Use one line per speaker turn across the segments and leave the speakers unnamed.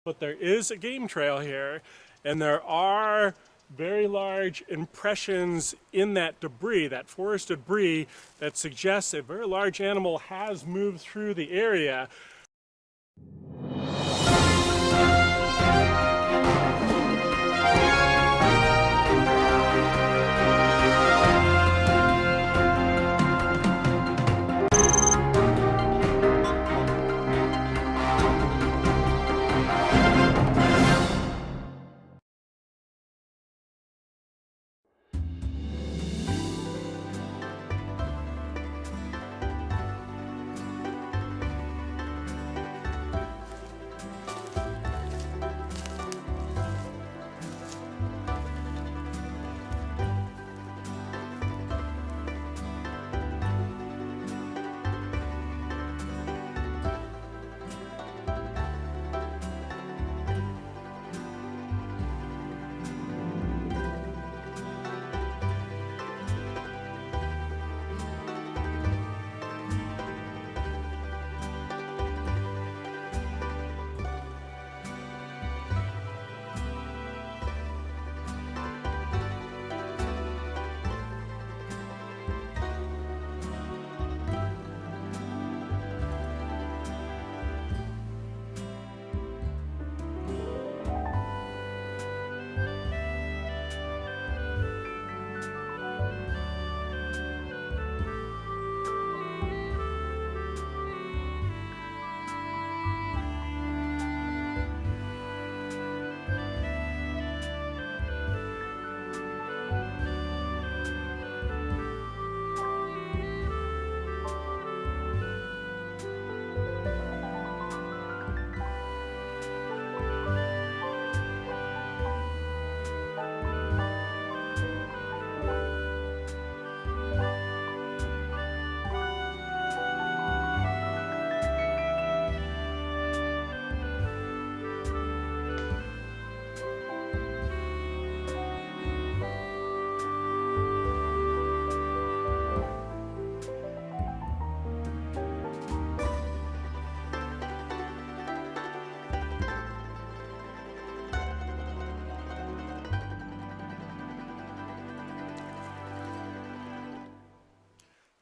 But there is a game trail here, and there are very large impressions in that debris, that forest debris, that suggests a very large animal has moved through the area.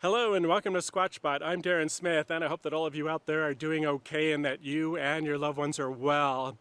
Hello and welcome to Squatchspot. I'm Darren Smith, and I hope that all of you out there are doing okay and that you and your loved ones are well.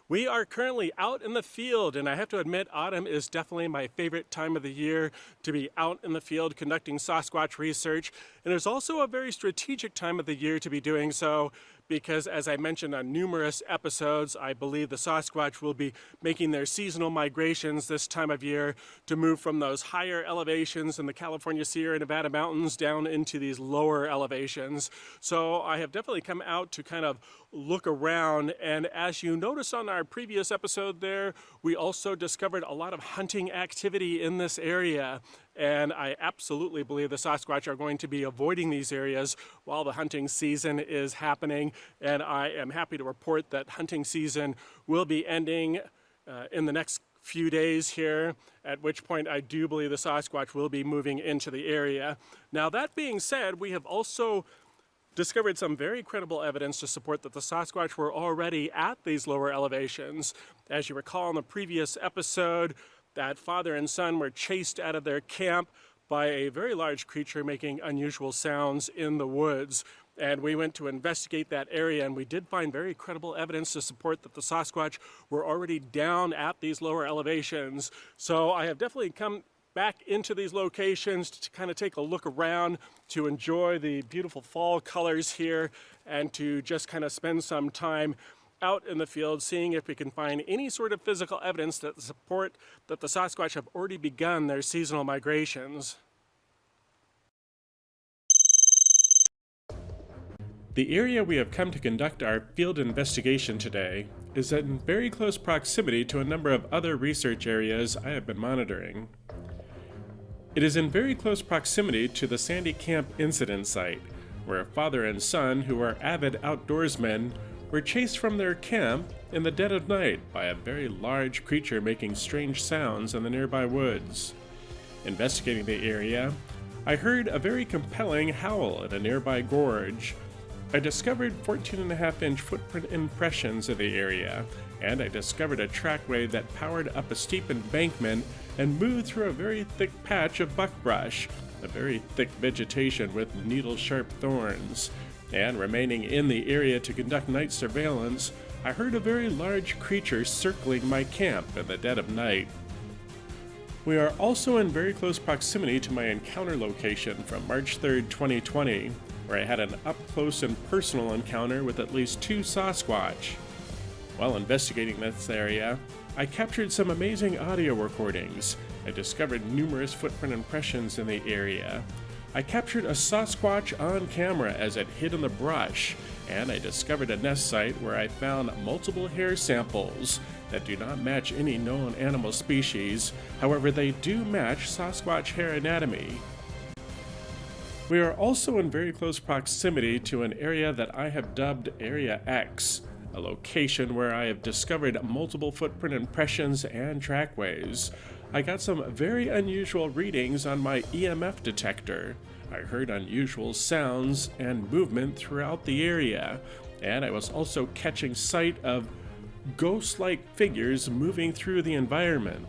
We are currently out in the field, and I have to admit, autumn is definitely my favorite time of the year to be out in the field conducting Sasquatch research. And it's also a very strategic time of the year to be doing so because, as I mentioned on numerous episodes, I believe the Sasquatch will be making their seasonal migrations this time of year to move from those higher elevations in the California Sierra Nevada mountains down into these lower elevations. So I have definitely come out to kind of look around, and as you noticed on our previous episode there, we also discovered a lot of hunting activity in this area. And I absolutely believe the Sasquatch are going to be avoiding these areas while the hunting season is happening. And I am happy to report that hunting season will be ending in the next few days here, at which point I do believe the Sasquatch will be moving into the area. Now, that being said, we have also discovered some very credible evidence to support that the Sasquatch were already at these lower elevations. As you recall in the previous episode, that father and son were chased out of their camp by a very large creature making unusual sounds in the woods. And we went to investigate that area, and we did find very credible evidence to support that the Sasquatch were already down at these lower elevations. So I have definitely come back into these locations to kind of take a look around, to enjoy the beautiful fall colors here, and to just kind of spend some time out in the field seeing if we can find any sort of physical evidence that support that the Sasquatch have already begun their seasonal migrations. The area we have come to conduct our field investigation today is in very close proximity to a number of other research areas I have been monitoring. It is in very close proximity to the Sandy Camp incident site, where a father and son who are avid outdoorsmen were chased from their camp in the dead of night by a very large creature making strange sounds in the nearby woods. Investigating the area, I heard a very compelling howl in a nearby gorge, I discovered 14.5-inch footprint impressions in the area, and I discovered a trackway that powered up a steep embankment and moved through a very thick patch of buckbrush, a very thick vegetation with needle-sharp thorns. And remaining in the area to conduct night surveillance, I heard a very large creature circling my camp in the dead of night. We are also in very close proximity to my encounter location from March 3rd, 2020, where I had an up-close and personal encounter with at least 2 Sasquatch. While investigating this area, I captured some amazing audio recordings. I discovered numerous footprint impressions in the area. I captured a Sasquatch on camera as it hid in the brush, and I discovered a nest site where I found multiple hair samples that do not match any known animal species. However, they do match Sasquatch hair anatomy. We are also in very close proximity to an area that I have dubbed Area X, a location where I have discovered multiple footprint impressions and trackways. I got some very unusual readings on my EMF detector. I heard unusual sounds and movement throughout the area, and I was also catching sight of ghost-like figures moving through the environment.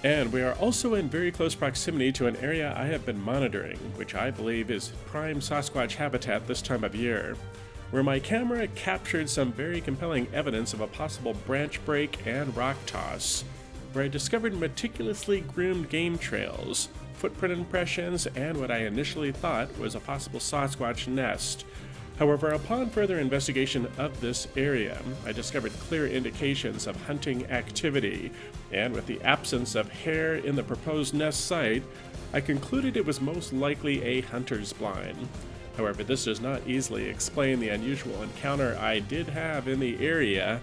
And we are also in very close proximity to an area I have been monitoring, which I believe is prime Sasquatch habitat this time of year, where my camera captured some very compelling evidence of a possible branch break and rock toss, where I discovered meticulously groomed game trails, footprint impressions, and what I initially thought was a possible Sasquatch nest. However, upon further investigation of this area, I discovered clear indications of hunting activity, and with the absence of hair in the proposed nest site, I concluded it was most likely a hunter's blind. However, this does not easily explain the unusual encounter I did have in the area,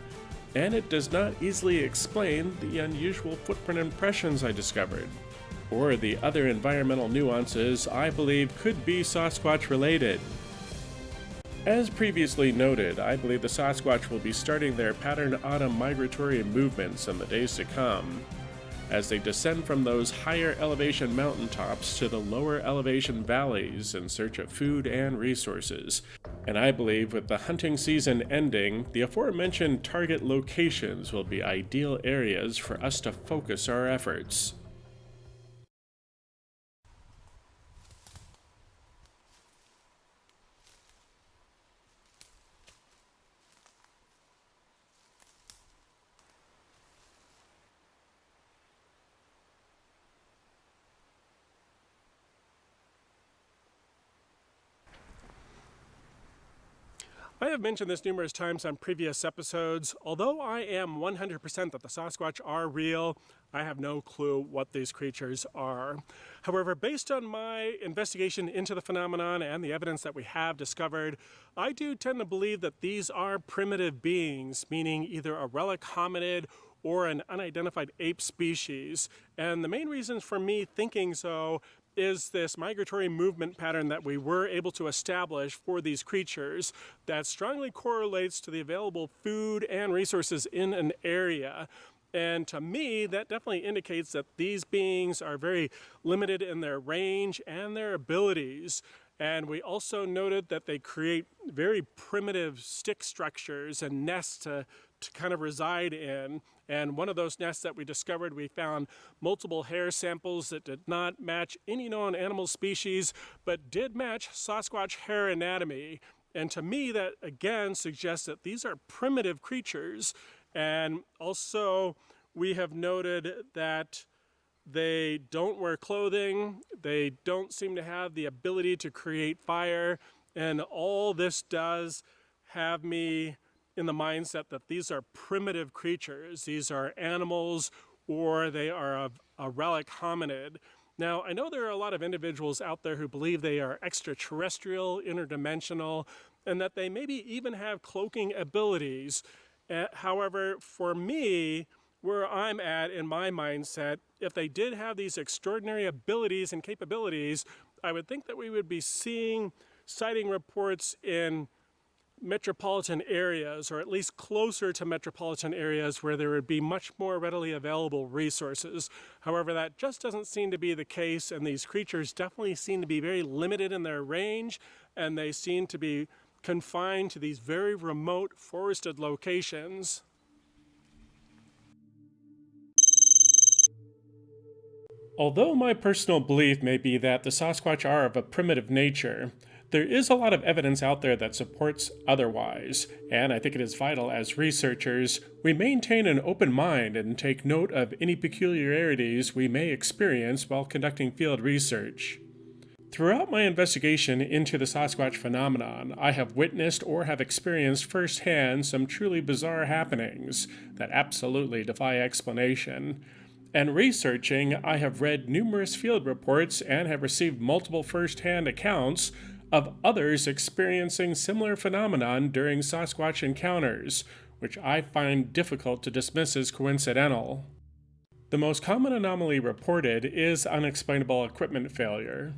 and it does not easily explain the unusual footprint impressions I discovered, or the other environmental nuances I believe could be Sasquatch related. As previously noted, I believe the Sasquatch will be starting their patterned autumn migratory movements in the days to come, as they descend from those higher elevation mountaintops to the lower elevation valleys in search of food and resources. And I believe with the hunting season ending, the aforementioned target locations will be ideal areas for us to focus our efforts. I have mentioned this numerous times on previous episodes. Although I am 100% that the Sasquatch are real, I have no clue what these creatures are. However, based on my investigation into the phenomenon and the evidence that we have discovered, I do tend to believe that these are primitive beings, meaning either a relic hominid or an unidentified ape species. And the main reasons for me thinking so is this migratory movement pattern that we were able to establish for these creatures that strongly correlates to the available food and resources in an area. And to me, that definitely indicates that these beings are very limited in their range and their abilities. And we also noted that they create very primitive stick structures and nests to kind of reside in. And one of those nests that we discovered, we found multiple hair samples that did not match any known animal species, but did match Sasquatch hair anatomy. And to me, that again suggests that these are primitive creatures. And also, we have noted that they don't wear clothing, they don't seem to have the ability to create fire, and all this does have me in the mindset that these are primitive creatures. These are animals, or they are a relic hominid. Now, I know there are a lot of individuals out there who believe they are extraterrestrial, interdimensional, and that they maybe even have cloaking abilities. However, for me, where I'm at in my mindset, if they did have these extraordinary abilities and capabilities, I would think that we would be seeing sighting reports in metropolitan areas, or at least closer to metropolitan areas where there would be much more readily available resources. However, that just doesn't seem to be the case, and these creatures definitely seem to be very limited in their range, and they seem to be confined to these very remote forested locations. Although my personal belief may be that the Sasquatch are of a primitive nature, there is a lot of evidence out there that supports otherwise, and I think it is vital as researchers we maintain an open mind and take note of any peculiarities we may experience while conducting field research. Throughout my investigation into the Sasquatch phenomenon, I have witnessed or have experienced firsthand some truly bizarre happenings that absolutely defy explanation. And researching, I have read numerous field reports and have received multiple first-hand accounts of others experiencing similar phenomenon during Sasquatch encounters, which I find difficult to dismiss as coincidental. The most common anomaly reported is unexplainable equipment failure.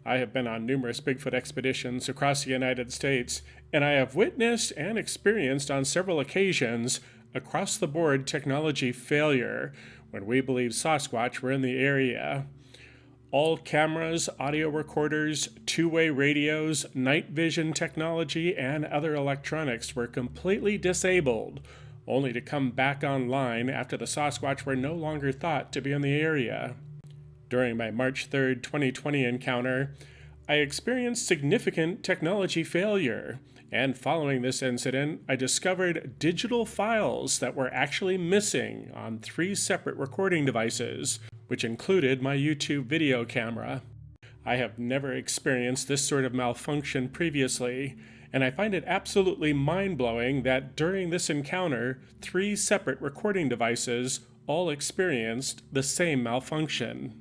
I have been on numerous Bigfoot expeditions across the United States, and I have witnessed and experienced on several occasions across-the-board technology failure when we believe Sasquatch were in the area. All cameras, audio recorders, two-way radios, night vision technology, and other electronics were completely disabled, only to come back online after the Sasquatch were no longer thought to be in the area. During my March 3rd, 2020 encounter, I experienced significant technology failure, and following this incident, I discovered digital files that were actually missing on 3 separate recording devices, which included my YouTube video camera. I have never experienced this sort of malfunction previously, and I find it absolutely mind-blowing that during this encounter, 3 separate recording devices all experienced the same malfunction.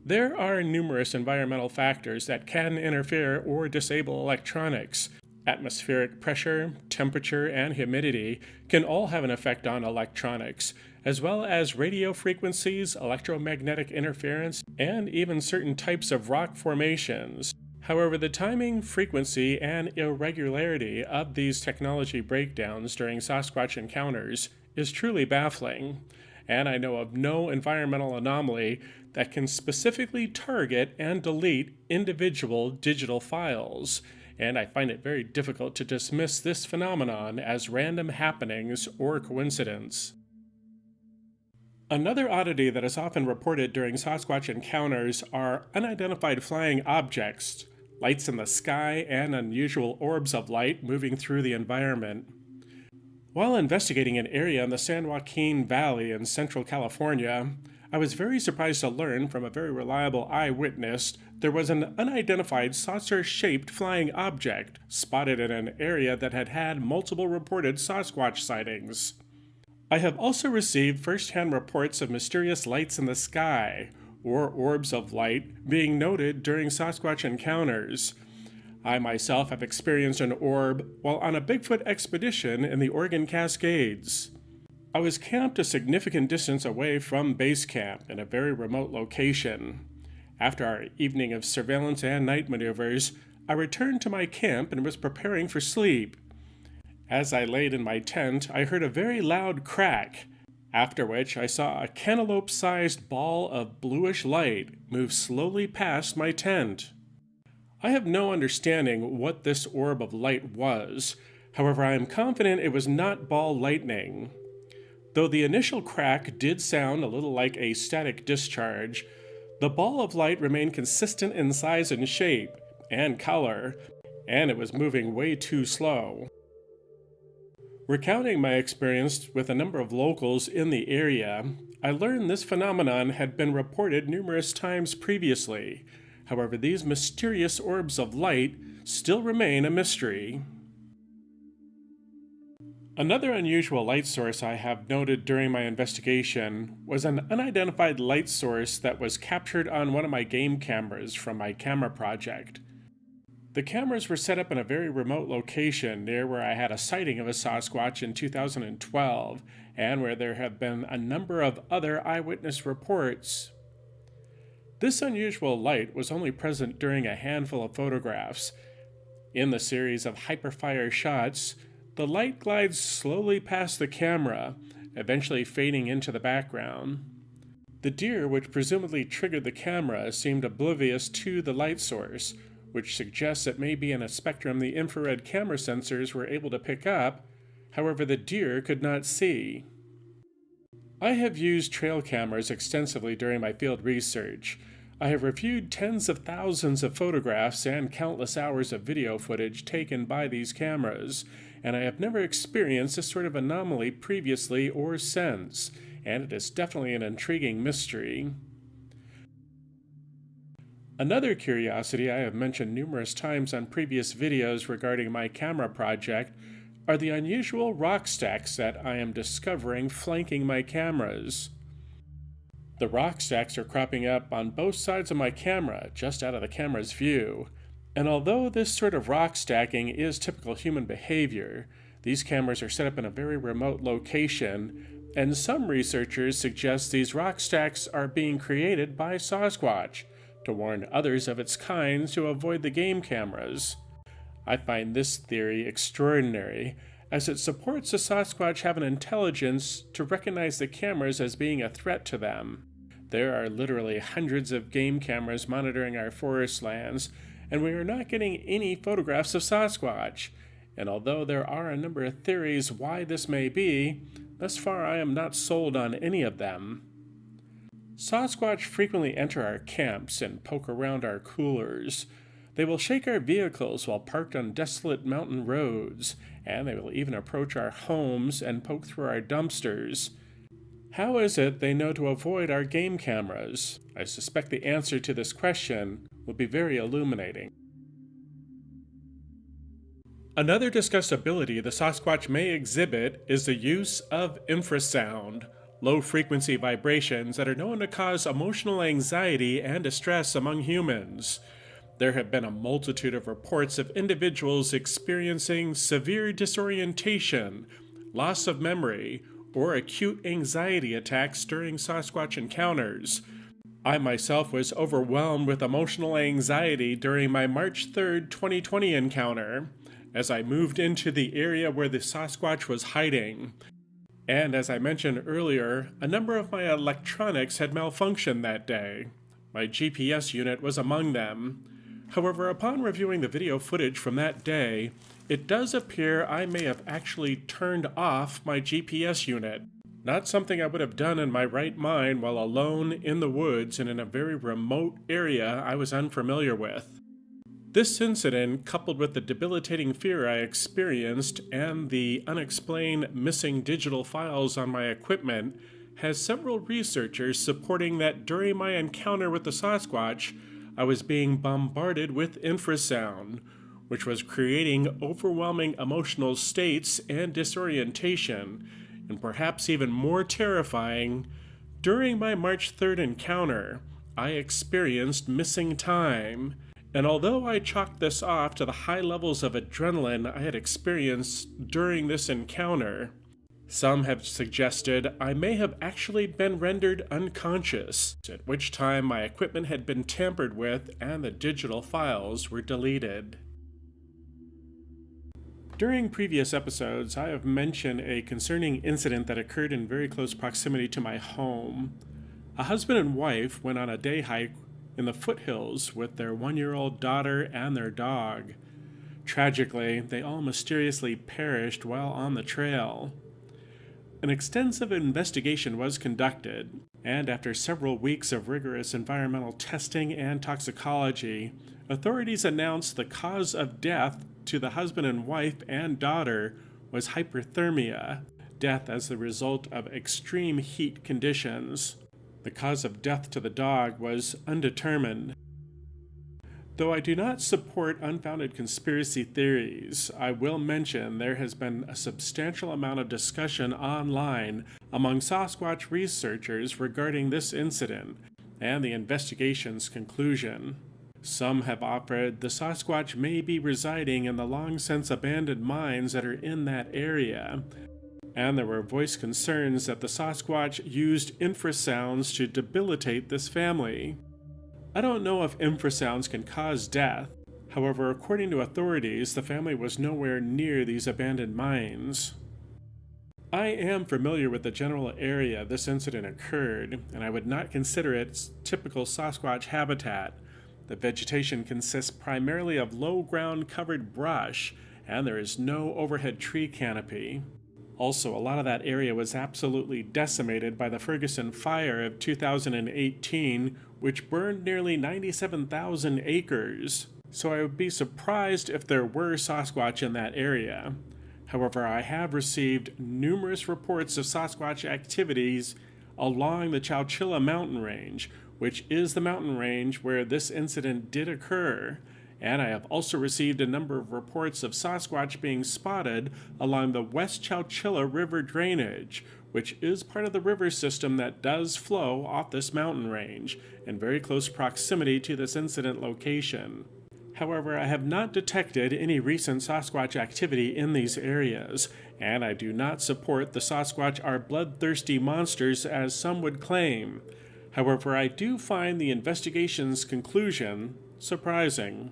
There are numerous environmental factors that can interfere or disable electronics. Atmospheric pressure, temperature, and humidity can all have an effect on electronics, as well as radio frequencies, electromagnetic interference, and even certain types of rock formations. However, the timing, frequency, and irregularity of these technology breakdowns during Sasquatch encounters is truly baffling, and I know of no environmental anomaly that can specifically target and delete individual digital files, and I find it very difficult to dismiss this phenomenon as random happenings or coincidence. Another oddity that is often reported during Sasquatch encounters are unidentified flying objects, lights in the sky, and unusual orbs of light moving through the environment. While investigating an area in the San Joaquin Valley in Central California, I was very surprised to learn from a very reliable eyewitness there was an unidentified saucer-shaped flying object spotted in an area that had had multiple reported Sasquatch sightings. I have also received first-hand reports of mysterious lights in the sky, or orbs of light, being noted during Sasquatch encounters. I myself have experienced an orb while on a Bigfoot expedition in the Oregon Cascades. I was camped a significant distance away from base camp in a very remote location. After our evening of surveillance and night maneuvers, I returned to my camp and was preparing for sleep. As I laid in my tent, I heard a very loud crack, after which I saw a cantaloupe-sized ball of bluish light move slowly past my tent. I have no understanding what this orb of light was, however I am confident it was not ball lightning. Though the initial crack did sound a little like a static discharge, the ball of light remained consistent in size and shape, and color, and it was moving way too slow. Recounting my experience with a number of locals in the area, I learned this phenomenon had been reported numerous times previously. However, these mysterious orbs of light still remain a mystery. Another unusual light source I have noted during my investigation was an unidentified light source that was captured on one of my game cameras from my camera project. The cameras were set up in a very remote location near where I had a sighting of a Sasquatch in 2012, and where there have been a number of other eyewitness reports. This unusual light was only present during a handful of photographs. In the series of hyperfire shots, the light glides slowly past the camera, eventually fading into the background. The deer which presumably triggered the camera seemed oblivious to the light source, which suggests it may be in a spectrum the infrared camera sensors were able to pick up, however the deer could not see. I have used trail cameras extensively during my field research. I have reviewed tens of thousands of photographs and countless hours of video footage taken by these cameras, and I have never experienced this sort of anomaly previously or since, and it is definitely an intriguing mystery. Another curiosity I have mentioned numerous times on previous videos regarding my camera project are the unusual rock stacks that I am discovering flanking my cameras. The rock stacks are cropping up on both sides of my camera, just out of the camera's view. And although this sort of rock stacking is typical human behavior, these cameras are set up in a very remote location, and some researchers suggest these rock stacks are being created by Sasquatch to warn others of its kind to avoid the game cameras. I find this theory extraordinary, as it supports the Sasquatch have an intelligence to recognize the cameras as being a threat to them. There are literally hundreds of game cameras monitoring our forest lands, and we are not getting any photographs of Sasquatch. And although there are a number of theories why this may be, thus far I am not sold on any of them. Sasquatch frequently enter our camps and poke around our coolers. They will shake our vehicles while parked on desolate mountain roads, and they will even approach our homes and poke through our dumpsters. How is it they know to avoid our game cameras? I suspect the answer to this question will be very illuminating. Another discussed ability the Sasquatch may exhibit is the use of infrasound, low-frequency vibrations that are known to cause emotional anxiety and distress among humans. There have been a multitude of reports of individuals experiencing severe disorientation, loss of memory, or acute anxiety attacks during Sasquatch encounters. I myself was overwhelmed with emotional anxiety during my March 3rd, 2020 encounter, as I moved into the area where the Sasquatch was hiding. And as I mentioned earlier, a number of my electronics had malfunctioned that day. My GPS unit was among them. However, upon reviewing the video footage from that day, it does appear I may have actually turned off my GPS unit. Not something I would have done in my right mind while alone in the woods and in a very remote area I was unfamiliar with. This incident, coupled with the debilitating fear I experienced and the unexplained missing digital files on my equipment, has several researchers supporting that during my encounter with the Sasquatch, I was being bombarded with infrasound, which was creating overwhelming emotional states and disorientation, and perhaps even more terrifying, during my March 3rd encounter, I experienced missing time. And although I chalked this off to the high levels of adrenaline I had experienced during this encounter, some have suggested I may have actually been rendered unconscious, at which time my equipment had been tampered with and the digital files were deleted. During previous episodes, I have mentioned a concerning incident that occurred in very close proximity to my home. A husband and wife went on a day hike in the foothills with their 1-year-old daughter and their dog. Tragically, they all mysteriously perished while on the trail. An extensive investigation was conducted, and after several weeks of rigorous environmental testing and toxicology, authorities announced the cause of death to the husband and wife and daughter was hyperthermia, death as the result of extreme heat conditions. The cause of death to the dog was undetermined. Though I do not support unfounded conspiracy theories, I will mention there has been a substantial amount of discussion online among Sasquatch researchers regarding this incident and the investigation's conclusion. Some have offered the Sasquatch may be residing in the long-since abandoned mines that are in that area, and there were voiced concerns that the Sasquatch used infrasounds to debilitate this family. I don't know if infrasounds can cause death. However, according to authorities, the family was nowhere near these abandoned mines. I am familiar with the general area this incident occurred, and I would not consider it typical Sasquatch habitat. The vegetation consists primarily of low ground covered brush, and there is no overhead tree canopy. Also, a lot of that area was absolutely decimated by the Ferguson fire of 2018, which burned nearly 97,000 acres. So I would be surprised if there were Sasquatch in that area. However, I have received numerous reports of Sasquatch activities along the Chowchilla mountain range, which is the mountain range where this incident did occur. And I have also received a number of reports of Sasquatch being spotted along the West Chowchilla River drainage, which is part of the river system that does flow off this mountain range, in very close proximity to this incident location. However, I have not detected any recent Sasquatch activity in these areas, and I do not support the Sasquatch are bloodthirsty monsters as some would claim. However, I do find the investigation's conclusion surprising.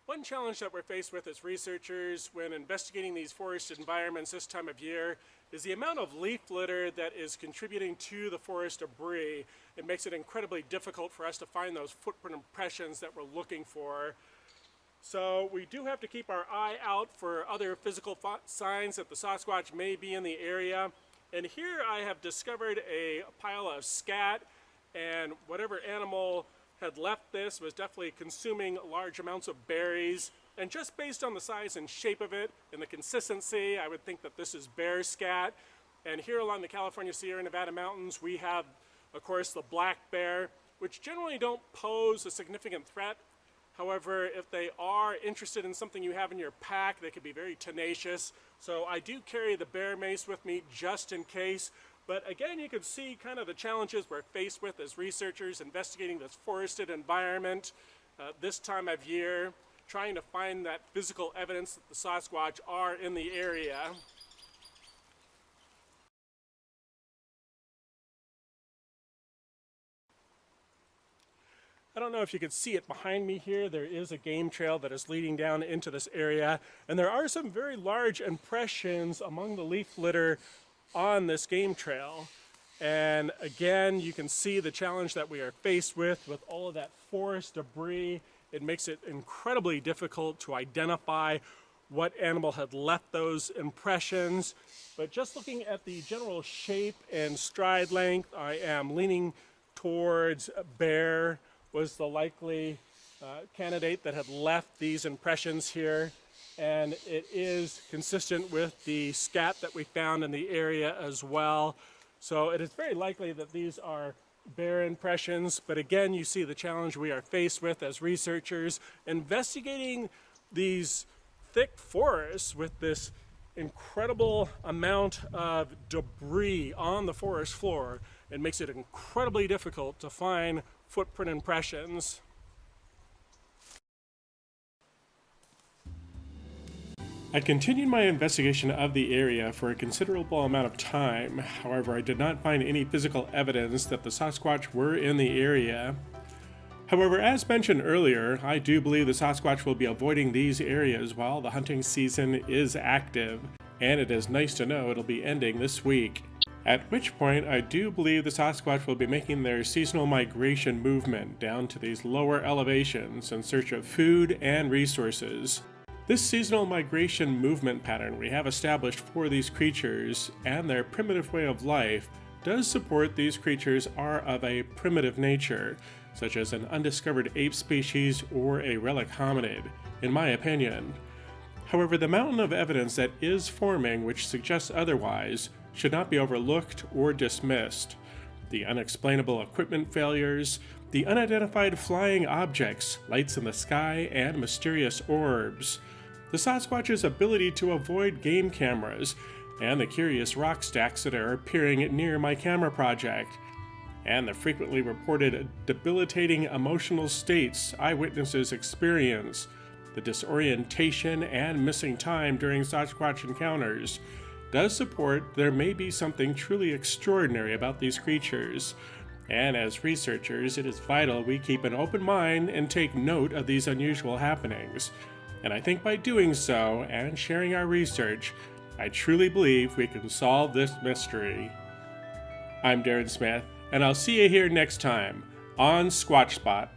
One challenge that we're faced with as researchers when investigating these forest environments this time of year is the amount of leaf litter that is contributing to the forest debris. It makes it incredibly difficult for us to find those footprint impressions that we're looking for. So we do have to keep our eye out for other physical signs that the Sasquatch may be in the area. And here I have discovered a pile of scat, and whatever animal had left this was definitely consuming large amounts of berries. And just based on the size and shape of it and the consistency, I would think that this is bear scat. And here along the California Sierra Nevada mountains, we have, of course, the black bear, which generally don't pose a significant threat. However, if they are interested in something you have in your pack, they can be very tenacious. So I do carry the bear mace with me just in case. But again, you can see kind of the challenges we're faced with as researchers investigating this forested environment this time of year, trying to find that physical evidence that the Sasquatch are in the area. I don't know if you can see it behind me here. There is a game trail that is leading down into this area, and there are some very large impressions among the leaf litter on this game trail. And again, you can see the challenge that we are faced with all of that forest debris. It makes it incredibly difficult to identify what animal had left those impressions. But just looking at the general shape and stride length, I am leaning towards bear was the likely candidate that had left these impressions here. And it is consistent with the scat that we found in the area as well. So it is very likely that these are bear impressions, but again, you see the challenge we are faced with as researchers investigating these thick forests with this incredible amount of debris on the forest floor. It makes it incredibly difficult to find footprint impressions. I continued my investigation of the area for a considerable amount of time. However, I did not find any physical evidence that the Sasquatch were in the area. However, as mentioned earlier, I do believe the Sasquatch will be avoiding these areas while the hunting season is active, and it is nice to know it'll be ending this week. At which point, I do believe the Sasquatch will be making their seasonal migration movement down to these lower elevations in search of food and resources. This seasonal migration movement pattern we have established for these creatures and their primitive way of life does support these creatures are of a primitive nature, such as an undiscovered ape species or a relic hominid, in my opinion. However, the mountain of evidence that is forming which suggests otherwise should not be overlooked or dismissed. The unexplainable equipment failures, the unidentified flying objects, lights in the sky, and mysterious orbs, the Sasquatch's ability to avoid game cameras, and the curious rock stacks that are appearing near my camera project, and the frequently reported debilitating emotional states eyewitnesses experience, the disorientation and missing time during Sasquatch encounters does support there may be something truly extraordinary about these creatures. And as researchers, it is vital we keep an open mind and take note of these unusual happenings. And I think by doing so and sharing our research, I truly believe we can solve this mystery. I'm Darren Smith, and I'll see you here next time on Squatchspot.